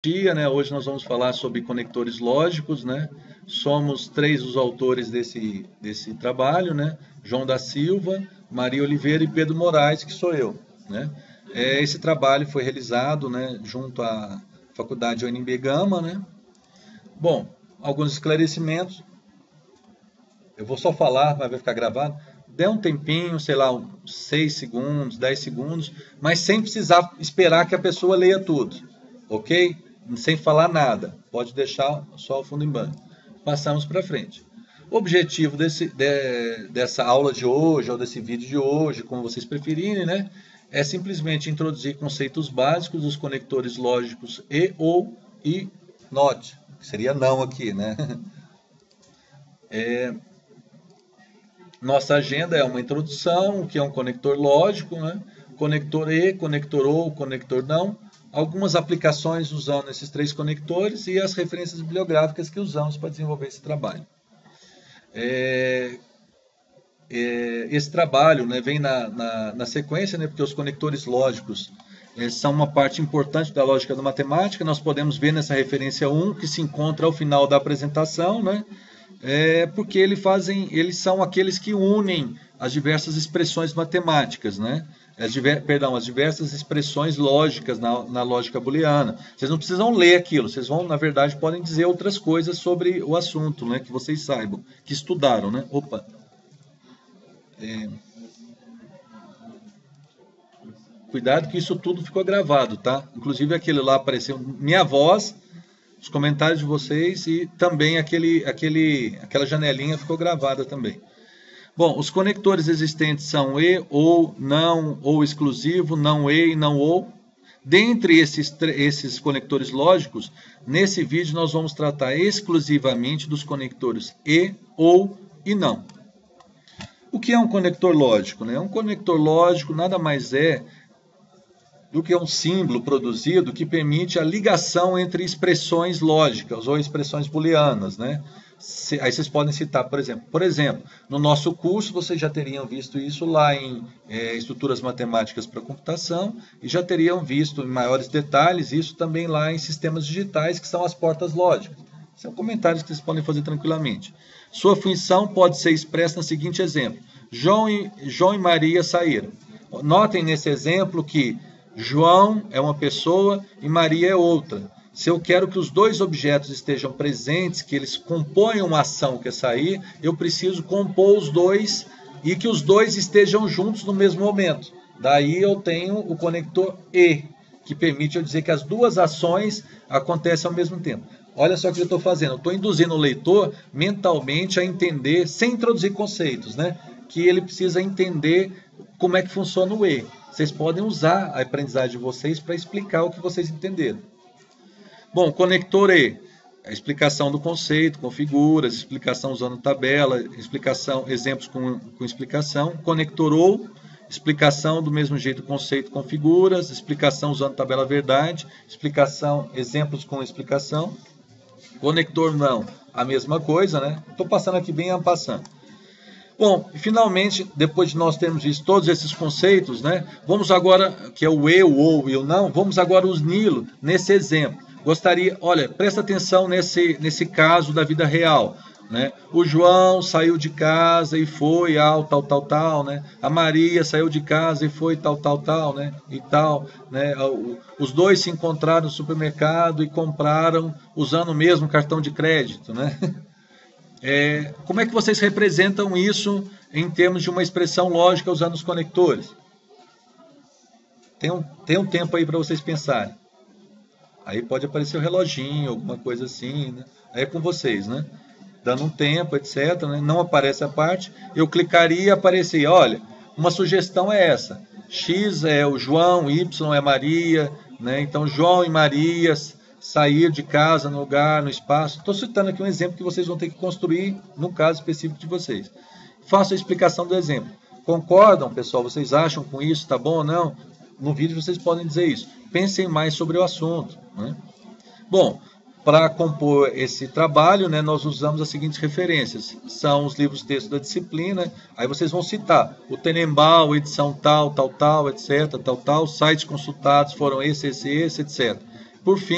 Dia, né? Hoje nós vamos falar sobre conectores lógicos, né? Somos 3 os autores desse trabalho, né? João da Silva, Maria Oliveira e Pedro Moraes, que sou eu, né? Esse trabalho foi realizado, né, junto à Faculdade UNB Gama, né? Bom, alguns esclarecimentos. Eu vou só falar, mas vai ficar gravado. Dê um tempinho, sei lá, uns 6 segundos, 10 segundos, mas sem precisar esperar que a pessoa leia tudo, ok? Sem falar nada. Pode deixar só o fundo em branco. Passamos para frente. O objetivo dessa aula de hoje, ou desse vídeo de hoje, como vocês preferirem, né? É simplesmente introduzir conceitos básicos dos conectores lógicos e not, que seria não aqui, né? Nossa agenda é uma introdução, o que é um conector lógico, né? Conector e, conector ou, conector não. Algumas aplicações usando esses 3 conectores e as referências bibliográficas que usamos para desenvolver esse trabalho. Esse trabalho, né, vem na sequência, né, porque os conectores lógicos são uma parte importante da lógica da matemática. Nós podemos ver nessa referência 1, que se encontra ao final da apresentação, né? Porque eles são aqueles que unem as diversas expressões matemáticas, né? As diversas expressões lógicas na lógica booleana. Vocês não precisam ler aquilo, vocês vão, na verdade, podem dizer outras coisas sobre o assunto, né? Que vocês saibam, que estudaram, né? Opa! Cuidado que isso tudo ficou gravado, tá? Inclusive aquele lá apareceu minha voz, os comentários de vocês e também aquela janelinha ficou gravada também. Bom, os conectores existentes são e, ou, não, ou exclusivo, não e não ou. Dentre esses conectores lógicos, nesse vídeo nós vamos tratar exclusivamente dos conectores e, ou e não. O que é um conector lógico, né? Um conector lógico nada mais é do que um símbolo produzido que permite a ligação entre expressões lógicas ou expressões booleanas, né? Aí vocês podem citar, por exemplo, no nosso curso vocês já teriam visto isso lá em estruturas matemáticas para computação e já teriam visto em maiores detalhes isso também lá em sistemas digitais, que são as portas lógicas. São comentários que vocês podem fazer tranquilamente. Sua função pode ser expressa no seguinte exemplo: João e Maria saíram. Notem nesse exemplo que João é uma pessoa e Maria é outra. Se eu quero que os 2 objetos estejam presentes, que eles componham uma ação que é sair, eu preciso compor os 2 e que os 2 estejam juntos no mesmo momento. Daí eu tenho o conector e, que permite eu dizer que as 2 ações acontecem ao mesmo tempo. Olha só o que eu estou fazendo. Eu estou induzindo o leitor mentalmente a entender, sem introduzir conceitos, né? Que ele precisa entender como é que funciona o e. Vocês podem usar a aprendizagem de vocês para explicar o que vocês entenderam. Bom, conector e, a explicação do conceito, com figuras, explicação usando tabela, exemplos com explicação. Conector ou, explicação do mesmo jeito, conceito com figuras, explicação usando tabela verdade, exemplos com explicação. Conector não, a mesma coisa, né? Estou passando aqui bem en passant. Bom, e finalmente, depois de nós termos visto todos esses conceitos, né? Vamos agora, que é o e, o ou e o não, vamos agora uni-lo nesse exemplo. Olha, presta atenção nesse caso da vida real, né? O João saiu de casa e foi ao tal, né? A Maria saiu de casa e foi tal, né? E tal, né? Os 2 se encontraram no supermercado e compraram usando o mesmo cartão de crédito, né? Como é que vocês representam isso em termos de uma expressão lógica usando os conectores? Tem um tempo aí para vocês pensarem. Aí pode aparecer o reloginho, alguma coisa assim, né? Aí é com vocês, né? Dando um tempo, etc. Né? Não aparece a parte. Eu clicaria e apareceria. Olha, uma sugestão é essa. X é o João, Y é Maria, né? Então João e Maria sair de casa, no lugar, no espaço. Estou citando aqui um exemplo que vocês vão ter que construir no caso específico de vocês. Faço a explicação do exemplo. Concordam, pessoal? Vocês acham com isso? Tá bom ou não? No vídeo vocês podem dizer isso. Pensem mais sobre o assunto, né? Bom, para compor esse trabalho, né, nós usamos as seguintes referências. São os livros textos da disciplina. Aí vocês vão citar o Tenenbaum, edição tal, etc, tal. Sites consultados foram esse, etc. Por fim,